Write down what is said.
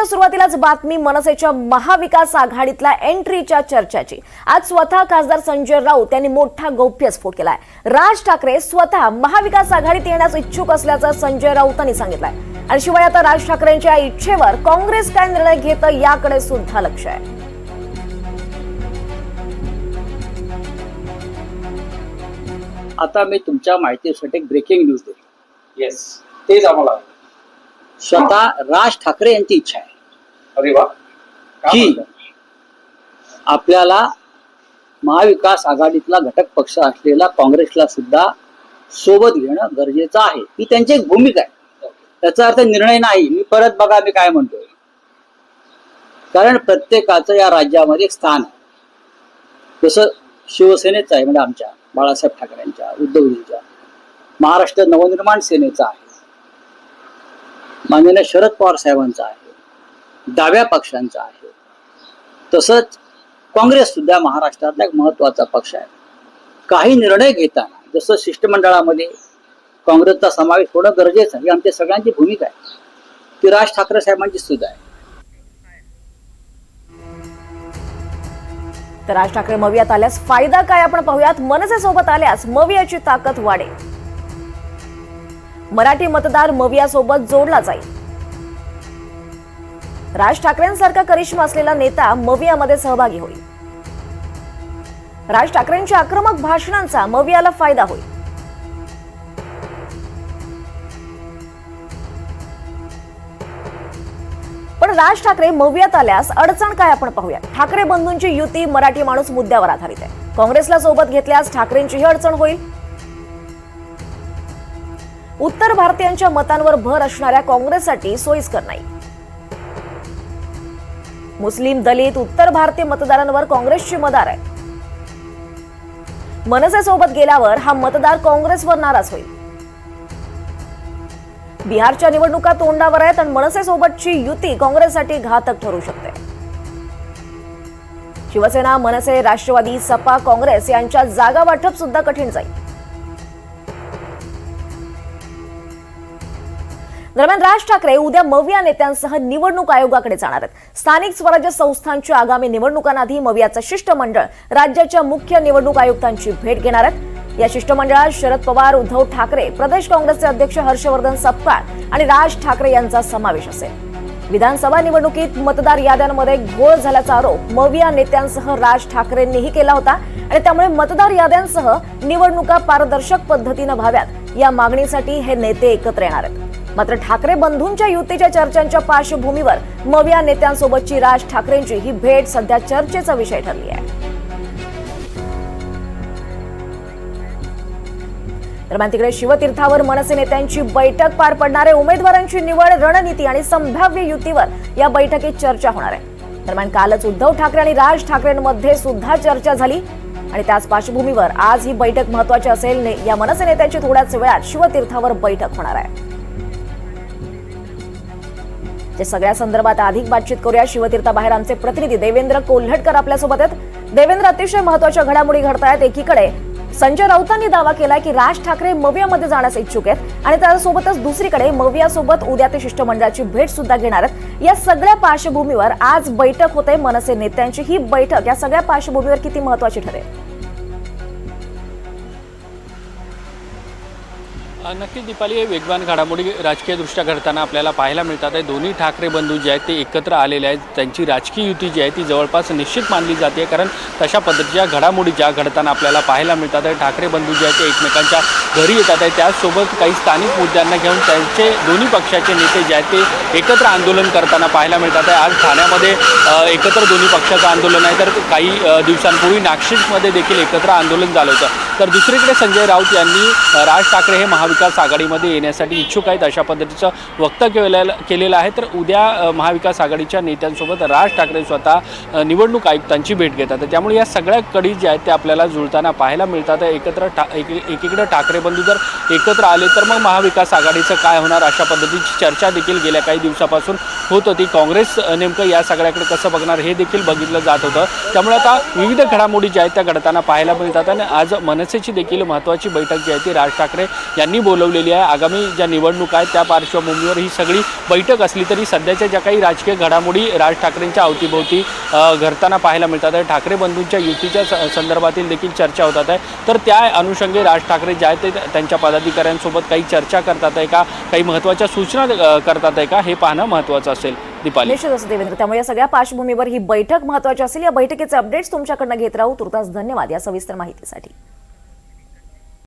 बुलेटिनच्या सुरुवातीलाच बातमी मनसेच्या महाविकास आघाडीतल्या एंट्रीच्या चर्चाची। आज स्वतः खासदार संजय राऊत यांनी मोठा गौप्यस्फोट केलाय। राज ठाकरे स्वतः महाविकास आघाडीत येण्यास इच्छुक असल्याचं संजय राऊतांनी सांगितलंय आणि शिवाय आता राज ठाकरेंच्या इच्छेवर काँग्रेस काय निर्णय घेतं याकडे सुद्धा लक्ष आहे। आता मी तुमच्या माहितीसाठी एक ब्रेकिंग न्यूज देतो। येस, तेच आम्हाला स्वतः राज ठाकरे यांची इच्छा आहे अरे वा की आपल्याला महाविकास आघाडीतला घटक पक्ष असलेला काँग्रेसला सुद्धा सोबत घेणं गरजेचं आहे। ही त्यांची एक भूमिका आहे। त्याचा अर्थ निर्णय नाही। मी परत बघा मी काय म्हणतोय, कारण प्रत्येकाचं या राज्यामध्ये एक स्थान आहे। जसं शिवसेनेचं आहे, म्हणजे आमच्या बाळासाहेब ठाकरेंच्या, उद्धवजींच्या, महाराष्ट्र नवनिर्माण सेनेचा आहे, माननीय शरद पवार साहेबांचा आहे, डाव्या पक्षांचा आहे, तसंच काँग्रेस सुद्धा महाराष्ट्रातला एक महत्वाचा पक्ष आहे। काही निर्णय घेताना जसं शिष्टमंडळामध्ये काँग्रेसचा समावेश होणं गरजेचं आहे, ही आमच्या सगळ्यांची भूमिका आहे, ती राज ठाकरे साहेबांची सुद्धा आहे। तर राज ठाकरे मवियात आल्यास फायदा काय आपण पाहूयात। मनसे सोबत आल्यास मवियाची ताकद वाढेल। मराठी मतदार मविया सोबत जोडला जाईल। राज ठाकरेंसारखा करिश्मा असलेला नेता मवियामध्ये सहभागी होईल। राज ठाकरेंच्या आक्रमक भाषणांचा मवियाला फायदा होईल। पण राज ठाकरे मवियात आल्यास अडचण काय आपण पाहूया। ठाकरे बंधूंची युती मराठी माणूस मुद्द्यावर आधारित आहे। काँग्रेसला सोबत घेतल्यास ठाकरेंचीही अडचण होईल। उत्तर भारतीयांच्या मतांवर भर असणाऱ्या काँग्रेससाठी सोयीस्कर नाही। मुस्लिम, दलित, उत्तर भारतीय मतदारांवर काँग्रेसची मदार आहे। मनसे सोबत गेल्यावर हा मतदार काँग्रेसवर नाराज होईल। बिहारच्या निवडणुका तोंडावर आहेत आणि मनसे सोबतची युती काँग्रेससाठी घातक ठरू शकते। शिवसेना, मनसे, राष्ट्रवादी, सपा, काँग्रेस यांच्या जागा वाटप सुद्धा कठीण जाईल। दरम्यान राज ठाकरे उद्या मविया नेत्यांसह निवडणूक आयोगाकडे जाणार आहेत। स्थानिक स्वराज्य संस्थांच्या आगामी निवडणुकांआधी मवियाचं शिष्टमंडळ राज्याच्या मुख्य निवडणूक आयुक्तांची भेट घेणार आहेत। या शिष्टमंडळात शरद पवार, उद्धव ठाकरे, प्रदेश काँग्रेसचे अध्यक्ष हर्षवर्धन सपकाळ आणि राज ठाकरे यांचा समावेश असेल। विधानसभा निवडणुकीत मतदार याद्यांमध्ये घोळ झाल्याचा आरोप मविया नेत्यांसह राज ठाकरेंनीही केला होता आणि त्यामुळे मतदार याद्यांसह निवडणुका पारदर्शक पद्धतीने व्हाव्यात या मागणीसाठी हे नेते एकत्र येणार आहेत। मात्र ठाकरे बंधूंच्या युतीच्या चर्चांच्या पार्श्वभूमीवर मविया नेत्यांसोबतची राज ठाकरेंची ही भेट सध्या चर्चेचा विषय ठरली आहे। दरम्यान तिकडे शिवतीर्थावर मनसे नेत्यांची बैठक पार पडणार आहे। उमेदवारांची निवड, रणनीती आणि संभाव्य युतीवर या बैठकीत चर्चा होणार आहे। दरम्यान कालच उद्धव ठाकरे आणि राज ठाकरेंमध्ये सुद्धा चर्चा झाली आणि त्याच पार्श्वभूमीवर आज ही बैठक महत्वाची असेल। या मनसे नेत्यांची थोड्याच वेळात शिवतीर्थावर बैठक होणार आहे। या सगळ्या संदर्भात अधिक बातचीत करूया। शिवतीर्थाबाहेर आमचे प्रतिनिधी देवेंद्र कोल्हटकर आपल्यासोबत आहेत। देवेंद्र, अतिशय महत्वाच्या घडामोडी घडतायत। एकीकडे संजय राऊतांनी दावा केलाय की राज ठाकरे मवियामध्ये जाण्यास इच्छुक आहेत आणि त्यासोबतच दुसरीकडे मवियासोबत उद्या ते शिष्टमंडळाची भेट सुद्धा घेणार आहेत। या सगळ्या पार्श्वभूमीवर आज बैठक होते मनसे नेत्यांची। ही बैठक या सगळ्या पार्श्वभूमीवर किती महत्वाची ठरेल? नक्कीच दीपाली, हे वेगवान घडामोडी राजकीयदृष्ट्या घडताना आपल्याला पाहायला मिळतात आहे। दोन्ही ठाकरे बंधू जे आहेत ते एकत्र आलेले आहेत। त्यांची राजकीय युती जी आहे ती जवळपास निश्चित मानली जाते, कारण तशा पद्धतीच्या घडामोडी ज्या घडताना आपल्याला पाहायला मिळतात आहे। ठाकरे बंधू जे आहेत ते एकमेकांच्या घरी येतात आहे। त्याचसोबत काही स्थानिक मुद्द्यांना घेऊन त्यांचे दोन्ही पक्षाचे नेते जे आहेत ते एकत्र आंदोलन करताना पाहायला मिळतात आहे। आज ठाण्यामध्ये एकत्र दोन्ही पक्षाचं आंदोलन आहे, तर काही दिवसांपूर्वी नाशिकमध्ये देखील एकत्र आंदोलन झालं होतं। तर दुसरीकडे संजय राऊत यांनी राज ठाकरे हे महाविकास आघाडीमध्ये येण्यासाठी इच्छुक आहेत अशा पद्धतीचं वक्तव्य केलेलं आहे। तर उद्या महाविकास आघाडीच्या नेत्यांसोबत राज ठाकरे स्वतः निवडणूक आयुक्तांची भेट घेतात। त्यामुळे या सगळ्या कडी ज्या आहेत त्या आपल्याला जुळताना पाहायला मिळतात। एकीकडे ठाकरे बंधू जर एकत्र आले तर मग महाविकास आघाडीचं काय होणार अशा पद्धतीची चर्चा देखील गेल्या काही दिवसापासून होत होती। काँग्रेस नेमकं या सगळ्याकडे कसं बघणार हे देखील बघितलं जात होतं। त्यामुळे आता विविध घडामोडी ज्या आहेत त्या घडताना पाहायला मिळतात आणि आज मनसेची देखील महत्त्वाची बैठक जी आहे ती राज ठाकरे यांनी बोलवलेली आहे. आगामी ज्या निवडणुका आहेत त्या पार्श्वभूमीवर ही सगळी बैठक असली तरी सध्याच्या ज्या काही राजकीय घडामोडी राज ठाकरेंच्या अवतीभोवती घडताना पाहायला मिळतात आहे, ठाकरे बंधूंच्या युतीच्या संदर्भातील देखील चर्चा होतात आहे. तर त्या अनुषंगे राज ठाकरे जे आहेत ते त्यांच्या पदाधिकाऱ्यांसोबत काही चर्चा करतात आहे का, काही महत्त्वाच्या सूचना करतात आहे का, हे पाहणं महत्त्वाचं असेल. दीपाली. निश्चितच देवेंद्र, त्यामुळे या सगळ्या पार्श्वभूमीवर ही बैठक महत्त्वाची असेल. या बैठकीचे अपडेट्स तुमच्याकडनं घेत राहू. तुर्तास धन्यवाद या सविस्तर माहितीसाठी.